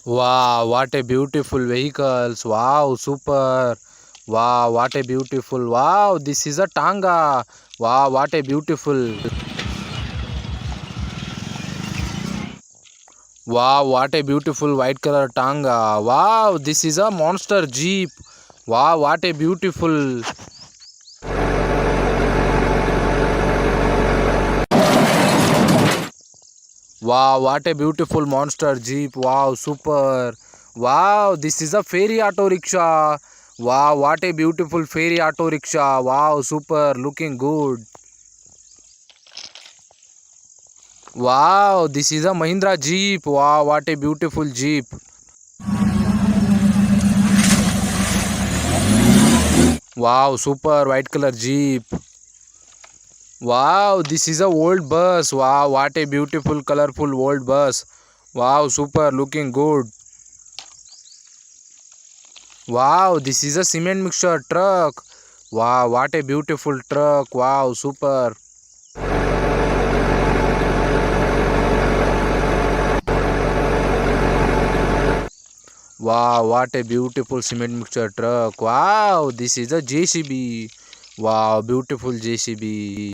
Wow, what a beautiful vehicles. Wow, super. Wow, what a beautiful. Wow, this is a Tanga. Wow, what a beautiful. Wow, what a beautiful white color Tanga. Wow, this is a monster Jeep. Wow, what a beautiful. Wow, what a beautiful monster Jeep. Wow, super. Wow, this is a fairy auto rickshaw. Wow, what a beautiful fairy auto rickshaw. Wow, super. Looking good. Wow, this is a Mahindra Jeep. Wow, what a beautiful Jeep. Wow, super white color Jeep. Wow, this is a old bus. Wow, what a beautiful colorful old bus. Wow, super looking good. Wow, this is a cement mixer truck. Wow, what a beautiful truck. Wow, super. Wow, what a beautiful cement mixer truck. Wow, this is a JCB. Wow, beautiful JCB.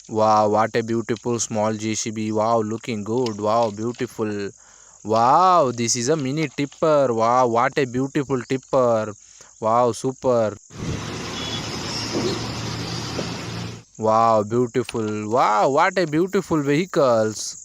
Wow, what a beautiful small JCB. Wow, looking good. Wow, beautiful. Wow, this is a mini tipper. Wow, what a beautiful tipper. Wow, super. Wow, beautiful. Wow, what a beautiful vehicles.